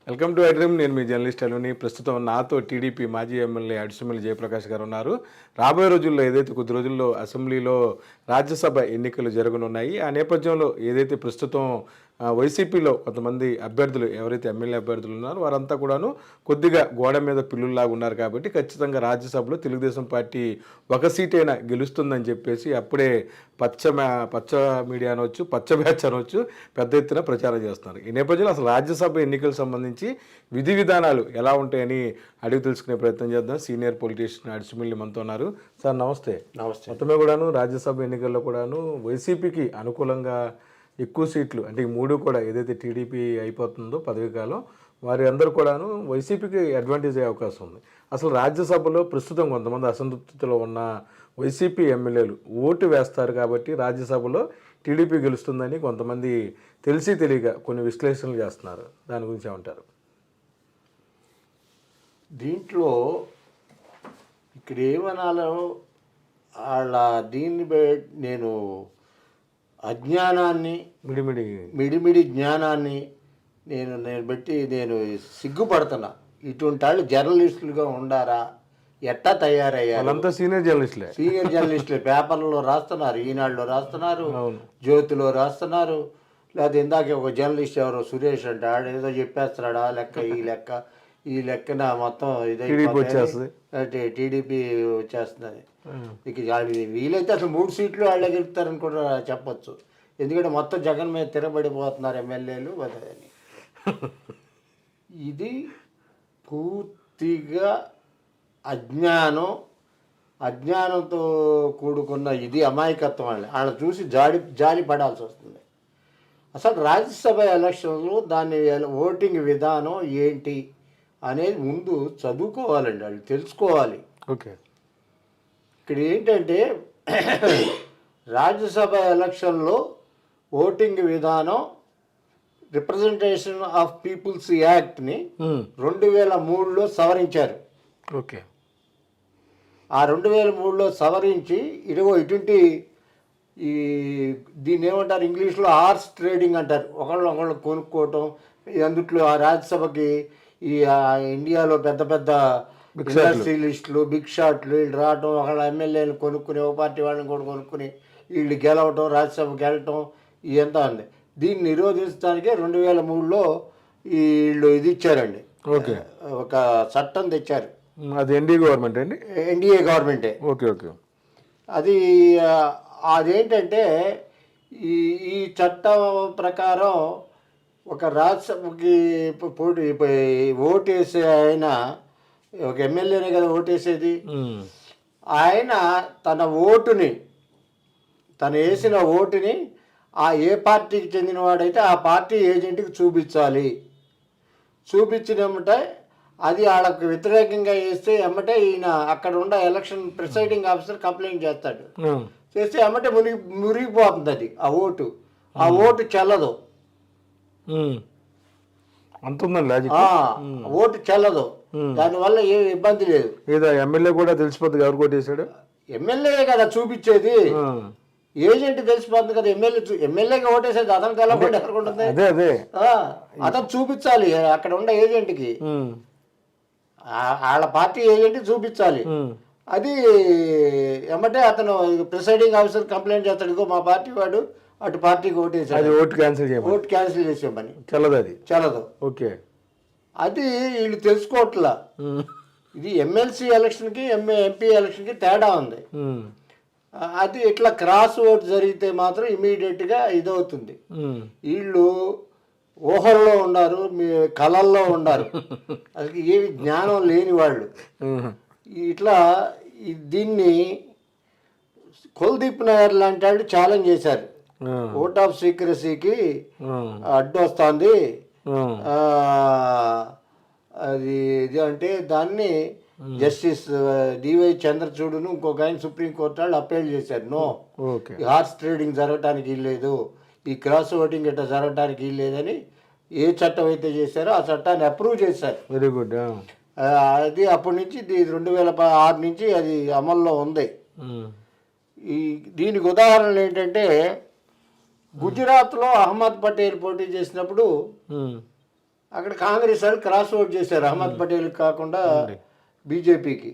Welcome to iDream. నేను మీ journalist అలుని. ప్రస్తుతం నాతో టీడీపీ మాజీ ఎమ్మెల్యే అడిసిమల్లి జయప్రకాష్ గారు ఉన్నారు. రాబోయే రోజుల్లో ఏదైతే కొద్ది రోజుల్లో అసెంబ్లీలో రాజ్యసభ ఎన్నికలు జరగనున్నాయి, ఆ నేపథ్యంలో ఏదైతే ప్రస్తుతం వైసీపీలో కొంతమంది అభ్యర్థులు ఎవరైతే ఎమ్మెల్యే అభ్యర్థులు ఉన్నారో వారంతా కూడాను కొద్దిగా గోడ మీద పిల్లుల్లాగా ఉన్నారు. కాబట్టి ఖచ్చితంగా రాజ్యసభలో తెలుగుదేశం పార్టీ ఒక సీటైనా గెలుస్తుందని చెప్పేసి అప్పుడే పచ్చ మీడియా అనవచ్చు, పచ్చ బ్యాచ్ అనవచ్చు, పెద్ద ఎత్తున ప్రచారం చేస్తున్నారు. ఈ నేపథ్యంలో అసలు రాజ్యసభ ఎన్నికలకు సంబంధించి విధి విధానాలు ఎలా ఉంటాయని అడిగి తెలుసుకునే ప్రయత్నం చేద్దాం. సీనియర్ పొలిటీషియన్ అడిసిమల్లి మనతో ఉన్నారు. సార్ నమస్తే. నమస్తే. మొత్తమే కూడాను రాజ్యసభ ఎన్నికల్లో కూడాను వైసీపీకి అనుకూలంగా ఎక్కువ సీట్లు, అంటే ఈ మూడు కూడా ఏదైతే టీడీపీ అయిపోతుందో పదవి కాలం, వారి అందరూ కూడాను వైసీపీకి అడ్వాంటేజ్ అయ్యే అవకాశం ఉంది. అసలు రాజ్యసభలో ప్రస్తుతం కొంతమంది అసంతృప్తిలో ఉన్న వైసీపీ ఎమ్మెల్యేలు ఓటు వేస్తారు కాబట్టి రాజ్యసభలో టీడీపీ గెలుస్తుందని కొంతమంది తెలిసి తెలియక కొన్ని విశ్లేషణలు చేస్తున్నారు. దాని గురించి ఏమంటారు? దీంట్లో ఇక్కడ ఏమనాలో వాళ్ళ దీన్ని నేను అజ్ఞానాన్ని, మిడిమిడి జ్ఞానాన్ని నేను బట్టి నేను సిగ్గుపడుతున్నా. ఇటువంటి వాళ్ళు జర్నలిస్టులుగా ఉండారా? ఎట్టా తయారయ్యారు? వాళ్ళంతా సీనియర్ జర్నలిస్టులే. పేపర్లలో రాస్తున్నారు, ఈనాడులో రాస్తున్నారు, జ్యోతిలో రాస్తున్నారు. లేకపోతే ఇందాక ఒక జర్నలిస్ట్ ఎవరో సురేష్ అంటే ఆడు ఏదో చెప్పేస్తున్నాడు, ఆ లెక్క ఈ లెక్కన మొత్తం టీడీపీ వచ్చేస్తుంది. ఇక వీలైతే అసలు 3 సీట్లు వాళ్ళే గెలుపుతారని కూడా చెప్పచ్చు. ఎందుకంటే మొత్తం జగన్ మీద తిరబడిపోతున్నారు ఎమ్మెల్యేలు అని. ఇది పూర్తిగా అజ్ఞానంతో కూడుకున్న ఇది అమాయకత్వం. వాళ్ళని చూసి జాలి పడాల్సి వస్తుంది. అసలు రాజ్యసభ ఎలక్షన్లో దాన్ని ఓటింగ్ విధానం ఏంటి అనేది ముందు చదువుకోవాలండి, వాళ్ళు తెలుసుకోవాలి. ఓకే. ఇక్కడ ఏంటంటే రాజ్యసభ ఎలక్షన్లో ఓటింగ్ విధానం రిప్రజెంటేషన్ ఆఫ్ పీపుల్స్ యాక్ట్ని 2003లో సవరించారు. ఓకే. ఆ 2003లో సవరించి ఇటువంటి దీన్ని ఏమంటారు ఇంగ్లీష్లో హార్స్ ట్రేడింగ్ అంటారు. ఒకళ్ళు కొనుక్కోవటం. అందుట్లో ఆ రాజ్యసభకి ఇండియాలో పెద్ద పెద్ద ఇండస్ట్రియలిస్టులు, బిగ్ షాట్లు వీళ్ళు రావటం, ఒకళ్ళ ఎమ్మెల్యేలు కొనుక్కుని ఒక పార్టీ వాళ్ళని కూడా కొనుక్కుని వీళ్ళు గెలవటం, రాజ్యసభకి వెళ్ళటం ఇదంతా ఉంది. దీన్ని నిరోధించడానికే 2003లో వీళ్ళు ఇది ఇచ్చారండి. ఓకే. ఒక చట్టం తెచ్చారు. అది ఎన్డీఏ గవర్నమెంటే. ఓకే. ఓకే. అదేంటంటే ఈ చట్టం ప్రకారం ఒక రాజ్యసభకి ఓటేసే ఆయన, ఒక ఎమ్మెల్యేనే కదా ఓటేసేది, ఆయన తను వేసిన ఓటుని ఏ పార్టీకి చెందినవాడైతే ఆ పార్టీ ఏజెంట్కి చూపించాలి. చూపించినమ్మటే అది వాళ్ళకు వ్యతిరేకంగా వేస్తే ఎమ్మటే ఈయన అక్కడ ఉన్న ఎలక్షన్ ప్రిసైడింగ్ ఆఫీసర్ కంప్లైంట్ చేస్తాడు. చేస్తే ఎమ్మటే మురిగిపోతుంది అది ఆ ఓటు చెల్లదు. ఓటు చెల్లదు. దానివల్ల ఏమి ఇబ్బంది లేదు. ఎమ్మెల్యే కూడా తెలిసిపోతుంది ఎవరు కొట్టేశాడు. ఎమ్మెల్యే కదా చూపించేది, ఏజెంట్ తెలిసిపోతుంది కదా. ఎమ్మెల్యేగా ఓటేసేది అతను తెలకుండా ఎక్కడుంటుంది, అతను చూపించాలి అక్కడ ఉన్న ఏజెంట్కి, వాళ్ళ పార్టీ ఏజెంట్కి చూపించాలి. అది ఏమంటే అతను ప్రిసైడింగ్ ఆఫీసర్ కంప్లైంట్ చేస్తాడు, ఇగో మా పార్టీ వాడు అటు పార్టీకి ఓటేసాడు, ఓటు క్యాన్సిల్ చేసేమని. చల్లదు. ఓకే. అది వీళ్ళు తెలుసుకోవట్లా. ఇది ఎమ్మెల్సీ ఎలక్షన్కి ఎంపీ ఎలక్షన్కి తేడా ఉంది. అది ఇట్లా క్రాస్ ఓట్ జరిగితే మాత్రం ఇమీడియట్గా ఇదవుతుంది. వీళ్ళు ఊహల్లో ఉన్నారు, మీ కళల్లో ఉన్నారు, అది ఏమి జ్ఞానం లేని వాళ్ళు. ఇట్లా దీన్ని కుల్దీప్ నాయర్ లాంటి వాళ్ళు ఛాలెంజ్ చేశారు. ఓట్ ఆఫ్ సీక్రసీకి అడ్డు వస్తుంది అది ఇది అంటే దాన్ని జస్టిస్ డివై చంద్రచూడును ఇంకొక ఆయన సుప్రీంకోర్టు వాళ్ళు అప్పీల్ చేశారు. నో, హార్స్ ట్రేడింగ్ జరగటానికి వీల్లేదు, ఈ క్రాస్ ఓటింగ్ ఇట్లా జరగటానికి వీల్లేదని ఏ చట్టం అయితే చేశారో ఆ చట్టాన్ని అప్రూవ్ చేశారు. Very good. అది అప్పటి నుంచి 2006 నుంచి అది అమల్లో ఉంది. దీనికి ఉదాహరణలు ఏంటంటే గుజరాత్లో అహ్మద్ పటేల్ పోటీ చేసినప్పుడు అక్కడ కాంగ్రెస్ వాళ్ళు క్రాస్ ఓట్ చేశారు, అహ్మద్ పటేల్ కాకుండా బీజేపీకి.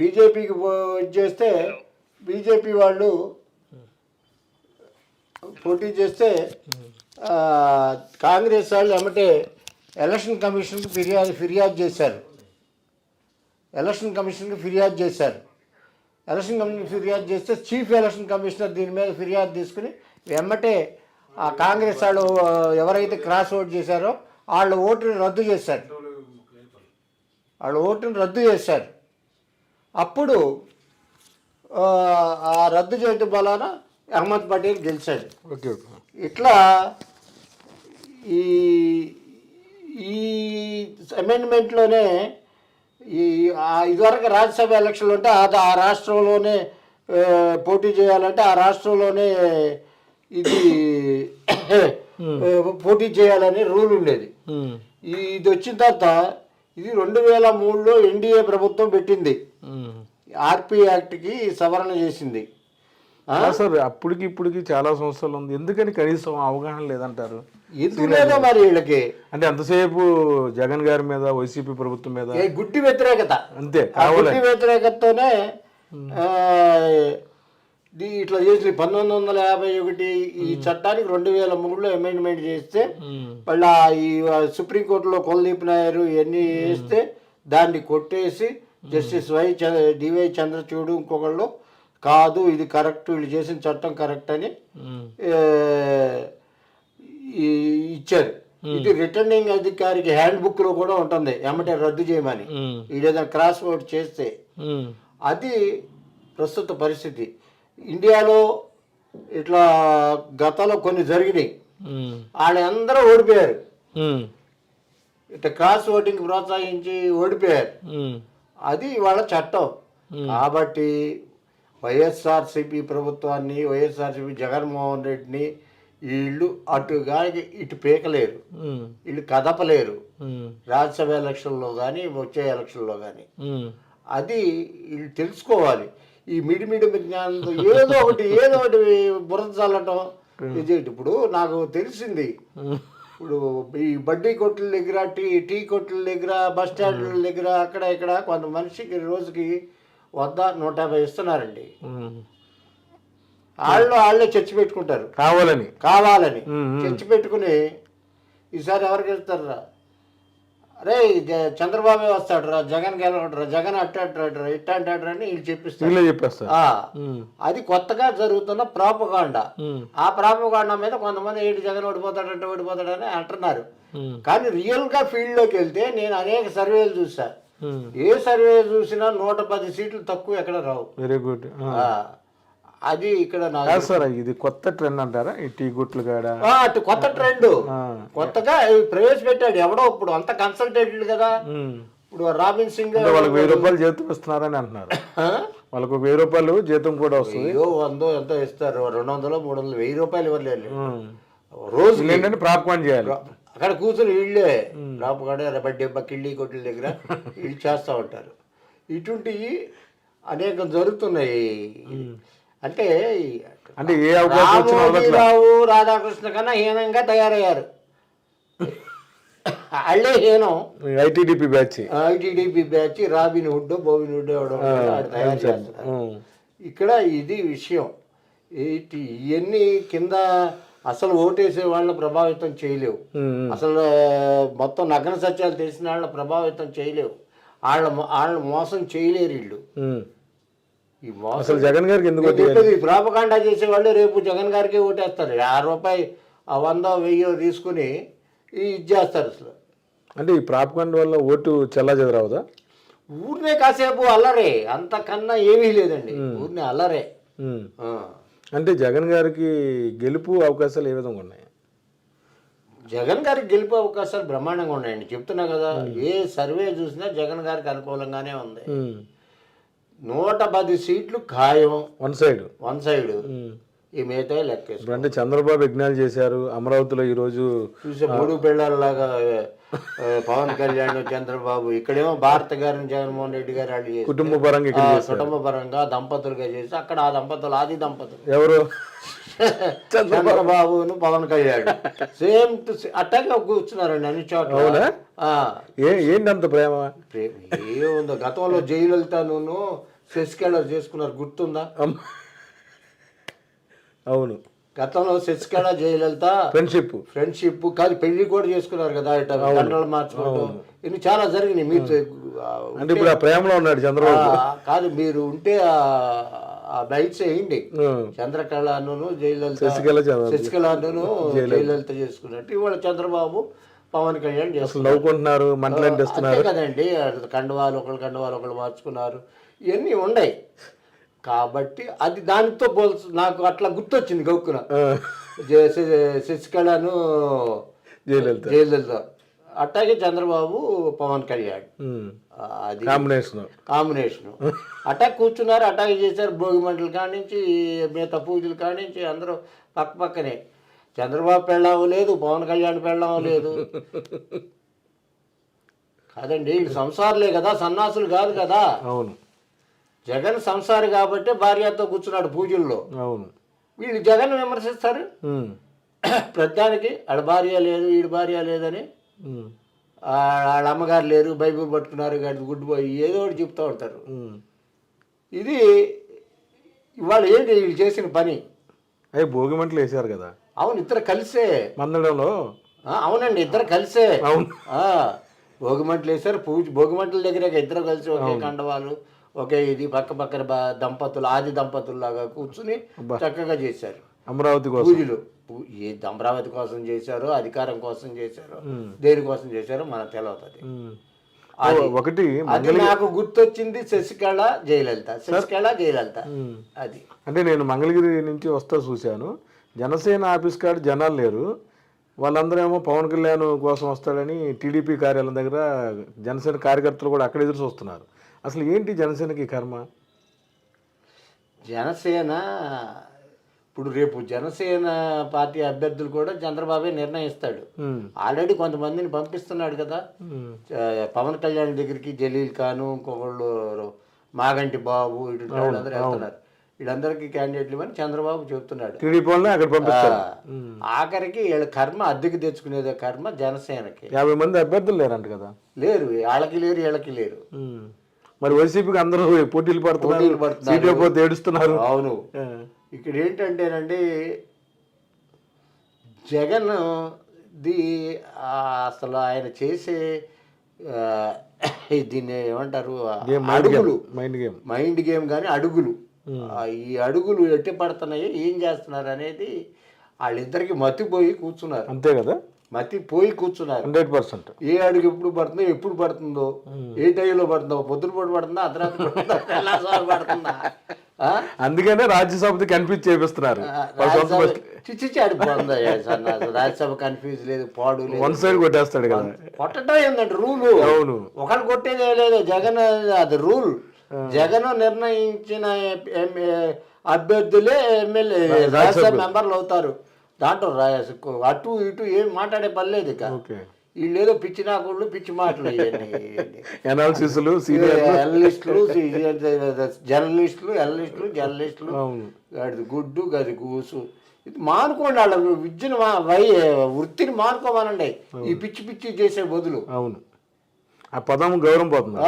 బీజేపీకి చేస్తే బీజేపీ వాళ్ళు పోటీ చేస్తే కాంగ్రెస్ వాళ్ళు ఏమంటే ఎలక్షన్ కమిషన్కి ఫిర్యాదు చేశారు. ఎలక్షన్ కమిషన్కి ఫిర్యాదు చేశారు. ఎలక్షన్ కమిషన్ ఫిర్యాదు చేస్తే చీఫ్ ఎలక్షన్ కమిషనర్ దీని మీద ఫిర్యాదు తీసుకుని వెంబటే ఆ కాంగ్రెస్ వాళ్ళు ఎవరైతే క్రాస్ ఓట్ చేశారో వాళ్ళ ఓటుని రద్దు చేశారు. అప్పుడు ఆ రద్దు చేయడం వలన అహ్మద్ పటేల్ గెలిచాడు. ఇట్లా ఈ ఈ అమెండ్మెంట్లోనే ఇదివరకు రాజ్యసభ ఎలక్షన్లు ఉంటే ఆ రాష్ట్రంలోనే పోటీ చేయాలంటే ఆ రాష్ట్రంలోనే ఇది పోటీ చేయాలని రూల్ ఉండేది. ఇది వచ్చిన తర్వాత ఇది 2003లో ఎన్డీఏ ప్రభుత్వం పెట్టింది, ఆర్పీ యాక్ట్కి సవరణ చేసింది. సార్ అప్పటికి ఇప్పటికి చాలా సంవత్సరాలు ఉంది, ఎందుకని కనీసం అవగాహన లేదంటారు? ఎందుకు లేదో మరి వీళ్ళకి, అంటే అంతసేపు జగన్ గారి మీద వైసీపీ ప్రభుత్వం మీద గుడ్డి వ్యతిరేకత, అంతే గుడ్డి వ్యతిరేకతతోనే ఇట్లా చేసి 1951 ఈ చట్టానికి 2003లో అమెండ్మెంట్ చేస్తే మళ్ళీ ఈ సుప్రీంకోర్టులో కులదీప్ నాయర్ ఇవన్నీ వేస్తే దాన్ని కొట్టేసి జస్టిస్ డివై చంద్రచూడ్ ఇంకొకళ్ళు కాదు ఇది కరెక్ట్, వీళ్ళు చేసిన చట్టం కరెక్ట్ అని ఇచ్చారు. ఇది రిటర్నింగ్ అధికారికి హ్యాండ్ బుక్ లో కూడా ఉంటుంది ఏమంటే రద్దు చేయమని, వీడేదైనా క్రాస్ ఓట్ చేస్తే. అది ప్రస్తుత పరిస్థితి. ఇండియాలో ఇట్లా గతంలో కొన్ని జరిగినాయి, వాళ్ళందరూ ఓడిపోయారు, ఇట్లా క్రాస్ ఓటింగ్ ప్రోత్సహించి ఓడిపోయారు. అది వాళ్ళ చట్టం. కాబట్టి వైఎస్ఆర్సీపీ ప్రభుత్వాన్ని, వైఎస్ఆర్సీపీ జగన్మోహన్ రెడ్డిని వీళ్ళు అటుగా ఇటు పీకలేరు, వీళ్ళు కదపలేరు రాజ్యసభ ఎలక్షన్లో కానీ వచ్చే ఎలక్షన్లో కానీ. అది వీళ్ళు తెలుసుకోవాలి. ఈ మిడిమిడి జ్ఞానంతో ఏదో ఒకటి బురద చల్లటం ఇది. ఇప్పుడు నాకు తెలిసింది, ఇప్పుడు ఈ బడ్డీ కొట్ల దగ్గర టీ కొట్ల దగ్గర బస్ స్టాండ్ల దగ్గర అక్కడ ఇక్కడ కొంత మనిషికి రోజుకి 150 ఇస్తున్నారండి. వాళ్ళే చర్చి పెట్టుకుంటారు కావాలని చర్చి పెట్టుకుని ఈసారి ఎవరికి వెళ్తారా, అరే చంద్రబాబే వస్తాడు రా, జగన్ గెలవడరా, జగన్ అట్టాడరా ఇట్ట అంటాడని వీళ్ళు చెప్పిస్తారు. అది కొత్తగా జరుగుతున్న ప్రాపగాండా. ఆ ప్రాపగాండా మీద కొంతమంది ఏంటి జగన్ ఓడిపోతాడని అంటున్నారు. కానీ రియల్ గా ఫీల్డ్ లోకి వెళ్తే నేను అనేక సర్వేలు చూసా, ఏ సర్వే చూసినా 110 సీట్లు తక్కువ ఎక్కడ రావు. Very good. అది ఇక్కడ సార్ ఇది కొత్త ట్రెండ్ అంటారా ఈ టీ గుట్లు కాడ? కొత్త ట్రెండ్, కొత్తగా ప్రవేశపెట్టాడు ఎవడో. ఇప్పుడు అంత కన్సల్టేటెడ్ కదా. ఇప్పుడు రాబిన్ సింగ్ వాళ్ళకి 1000 రూపాయలు జీతం ఇస్తున్నారని అంటున్నారు. వాళ్ళకు 1000 రూపాయలు జీతం కూడా వస్తుంది. 100 ఎంతో ఇస్తారు, 200 300 1000 రూపాయలు ఇవ్వలేదు రోజు. ఏంటంటే ప్రాపకాండ చేయాలి అక్కడ కూర్చొని వీళ్ళే ప్రాపకాండ డబ్బా కిళ్ళి కొట్ల దగ్గర వీళ్ళు చేస్తూ ఉంటారు. ఇటువంటివి అనేకం జరుగుతున్నాయి. అంటే ఏ రామోజీరావు రాధాకృష్ణ కన్నా హీనంగా తయారయ్యారు. వాళ్ళే హీనం. ఐటీడీపీ బ్యాచ్ రాబిన్ హుడ్ బోబిన్ హుడ్ తయారు చేస్తున్నారు. ఇక్కడ ఇది విషయం. ఇవన్నీ కింద అసలు ఓటేసే వాళ్ళని ప్రభావితం చేయలేవు, అసలు మొత్తం నగ్న సత్యాలు తెలిసిన వాళ్ళని ప్రభావితం చేయలేవు, వాళ్ళని మోసం చేయలేరు వీళ్ళు. అసలు జగన్ గారికి ఎందుకు ప్రాపకాండా చేసేవాళ్ళు రేపు జగన్ గారికి ఓటేస్తారు. 50 రూపాయలు 100 1000 తీసుకుని ఇది చేస్తారు. అసలు అంటే ఈ ప్రాపకాండ వల్ల ఓటు చెల్లాచెదరవుదా? ఊరినే కాసేపు అల్లరే, అంతకన్నా ఏమీ లేదండి, ఊరినే అల్లరే. అంటే జగన్ గారికి గెలుపు అవకాశాలు ఏ విధంగా ఉన్నాయి? జగన్ గారికి గెలుపు అవకాశాలు బ్రహ్మాండంగా ఉన్నాయండి. చెప్తున్నా కదా, ఏ సర్వే చూసినా జగన్ గారికి అనుకూలంగానే ఉంది. 110 సీట్లు ఖాయం వన్ సైడ్. ఈ మిగతా లెక్కేస్తారు. అంటే చంద్రబాబు యజ్ఞాలు చేశారు అమరావతిలో. ఈ రోజు చూసే 3 పిల్లలలాగా పవన్ కళ్యాణ్ చంద్రబాబు, ఇక్కడేమో భారత గారిని జగన్మోహన్ రెడ్డి గారు వాళ్ళు కుటుంబ పరంగా దంపతులుగా చేసి అక్కడ ఆ దంపతులు ఆది దంపతులు ఎవరు చంద్రబాబును పవన్ కళ్యాణ్ సేమ్ టు అట్టాగే కూర్చున్నారండి అన్ని చోట్ల. ఏంటి అంత ప్రేమ? ఏముందో గతంలో జయలలితను శశికళ చేసుకున్నారు, గుర్తుందా? అవును, గతంలో శశికళ జయలలిత ఫ్రెండ్షిప్ కాదు, పెళ్లి కూడా చేసుకున్నారు కదా, ఇట్లా కండలు మార్చుకోవడం ఇన్ని చాలా జరిగినాయి. మీరు అంటే ఇప్పుడు ఆ ప్రేమలో ఉన్నాడు చంద్రబాబు. కాదు, మీరు ఉంటే ఆ బైట్స్ వేయండి. చంద్రకళను జయలలిత, శశికళను జయలలిత చేసుకున్నట్టు ఇవాళ చంద్రబాబు పవన్ కళ్యాణ్ నవ్వుకుంటున్నారు, మంటలు కదండి. కండువాలు ఒకళ్ళు మార్చుకున్నారు, ఇవన్నీ ఉన్నాయి. కాబట్టి అది దానితో నాకు అట్లా గుర్తొచ్చింది గౌక్కున. శశికళను జయలలిత, అట్లాగే చంద్రబాబు పవన్ కళ్యాణ్, అది కాంబినేషన్. అటాక్ కూర్చున్నారు, అటాక్ చేశారు. భోగి మంటలు కానించి మిగతా పూజలు కానించి అందరూ పక్క పక్కనే. చంద్రబాబు పెళ్ళాము లేదు, పవన్ కళ్యాణ్ పెళ్ళాము లేదు. కాదండి, వీళ్ళు సంసారులే కదా, సన్నాసులు కాదు కదా. అవును, జగన్ సంసారి కాబట్టి భార్యతో కూర్చున్నాడు పూజల్లో. అవును, వీళ్ళు జగన్ విమర్శిస్తారు ప్రతిదానికి. ఆడ భార్య లేదు, ఈడు భార్య లేదని, వాళ్ళ అమ్మగారు లేరు, బైబిల్ పట్టుకున్నారు, గుడ్ బాయ్ ఏదో ఒకటి చెప్తూ ఉంటారు. ఇది ఇవాళ ఏంటి వీళ్ళు చేసిన పని? అవి భోగి మంటలు వేసారు కదా. అవును, ఇద్దరు కలిసే మందడంలో. అవునండి, ఇద్దరు కలిసే భోగి మంటలు వేసారు. భోగి మంటల దగ్గర ఇద్దరు కలిసి ఒకే కండవాలు, ఒకే ఇది పక్క పక్కన దంపతులు, ఆది దంపతుల్లాగా కూర్చుని చక్కగా చేశారు అమరావతి పూజలు. అమరావతి కోసం చేశారో, అధికారం కోసం చేశారో, దేనికోసం చేశారో మనకు తెలియదు. ఒకటి అది నాకు గుర్తొచ్చింది శశికళ జయలలిత. అది అంటే నేను మంగళగిరి నుంచి వస్తా చూశాను, జనసేన ఆఫీస్ కాడ జనాలు లేరు, వాళ్ళందరూ ఏమో పవన్ కళ్యాణ్ కోసం వస్తాడని టీడీపీ కార్యాలయం దగ్గర జనసేన కార్యకర్తలు కూడా అక్కడ ఎదురు చూస్తున్నారు. అసలు ఏంటి జనసేనకి కర్మ? జనసేన ఇప్పుడు రేపు జనసేన పార్టీ అభ్యర్థులు కూడా చంద్రబాబే నిర్ణయిస్తాడు. ఆల్రెడీ కొంతమందిని పంపిస్తున్నాడు కదా పవన్ కళ్యాణ్ దగ్గరికి. జలీల్ ఖాను, ఇంకొకళ్ళు మాగంటి బాబు, వీళ్ళందరూ వెళ్తున్నారు. వీళ్ళందరికీ క్యాండిడేట్లు అని చంద్రబాబు చెబుతున్నాడు. ఆఖరికి వీళ్ళ కర్మ అద్దెకి తెచ్చుకునేదే కర్మ జనసేనకి. 50 మంది అభ్యర్థులు లేరంట కదా. లేరు, వాళ్ళకి లేరు, వీళ్ళకి లేరు. మరి వైసీపీకి అందరూ పోటీలు పడుతున్నారు, ఏడుస్తున్నారు. అవును, ఇక్కడ ఏంటంటేనండి జగన్ అసలు ఆయన చేసే దీన్ని ఏమంటారు, అడుగులు, మైండ్ గేమ్ కానీ అడుగులు, ఈ అడుగులు ఎట్టి పడుతున్నాయి, ఏం చేస్తున్నారు అనేది వాళ్ళిద్దరికి మతిపోయి కూర్చున్నారు. అంతే కదా, మతిపోయి కూర్చున్నారు 100%. ఏ అడుగు ఎప్పుడు పడుతుందో, ఏ టైంలో పడుతుందో, పొద్దునపూట పడుతుందా, అర్ధరాత్రి పడుతుందా. అందుకనే రాజ్యసభ కన్ఫ్యూజ్ చేపిస్తున్నారు. రాజ్యసభ కన్ఫ్యూజ్ లేదు, పాడు లేదు, వన్ సైడ్ కొట్టేస్తాడు కదా. కొట్టడం ఏంటంటే రూలు. అవును, ఒకరు కొట్టేదే లేదు, జగన్ అది రూల్. జగన్ నిర్ణయించిన అభ్యర్థులే ఎమ్మెల్యే రాజ్యసభ మెంబర్లు అవుతారు. దాంట్లో అటు ఇటు ఏం మాట్లాడే పని లేదు. ఇక వీళ్ళు ఏదో పిచ్చి నాకుళ్ళు, పిచ్చి మాటలు, జర్నలిస్టులు, గది గుడ్డు గది గూసు. ఇది మానుకోండి, వాళ్ళ విద్యను వృత్తిని మానుకోమనండి, ఈ పిచ్చి పిచ్చి చేసే బదులు. అవును, ఆ పదం గౌరవం పోతుంది.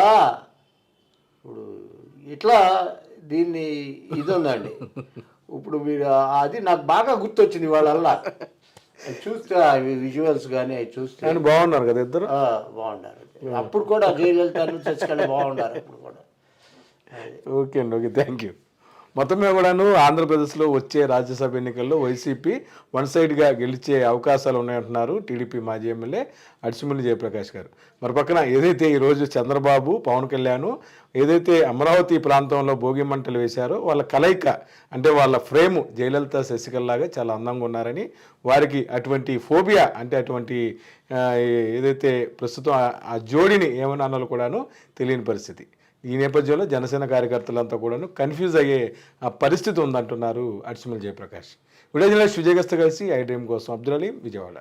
ఇప్పుడు ఇట్లా దీన్ని ఇది ఉందండి. ఇప్పుడు మీరు అది నాకు బాగా గుర్తొచ్చింది వాళ్ళల్లా చూస్తే, విజువల్స్ కానీ అవి చూస్తే బాగున్నారు కదా ఇద్దరు. బాగున్నారు. అప్పుడు కూడా జయలలిత, శశికళ బాగున్నారు అప్పుడు కూడా. ఓకే అండి, ఓకే, థ్యాంక్ యూ. మొత్తం మీద కూడాను ఆంధ్రప్రదేశ్లో వచ్చే రాజ్యసభ ఎన్నికల్లో వైసీపీ వన్ సైడ్గా గెలిచే అవకాశాలు ఉన్నాయంటున్నారు టీడీపీ మాజీ ఎమ్మెల్యే అడిసిమిల్లి జయప్రకాష్ గారు. మరి పక్కన ఏదైతే ఈరోజు చంద్రబాబు, పవన్ కళ్యాణ్ ఏదైతే అమరావతి ప్రాంతంలో భోగి మంటలు వేశారో వాళ్ళ కలయిక, అంటే వాళ్ళ ఫ్రేము జయలలిత, శశికళలాగా చాలా అందంగా ఉన్నారని, వారికి అటువంటి ఫోబియా అంటే అటువంటి ఏదైతే ప్రస్తుతం ఆ జోడిని ఏమన్నా అన్నలు కూడాను తెలియని పరిస్థితి. ఈ నేపథ్యంలో జనసేన కార్యకర్తలంతా కూడాను కన్ఫ్యూజ్ అయ్యే పరిస్థితి ఉందంటున్నారు అడిసిమిల్లి జయప్రకాష్. వీడియో జర్నలిస్ట్ విజయగస్త కలిసి ఐ డ్రీమ్ కోసం అబ్దుల్ అలీం, విజయవాడ.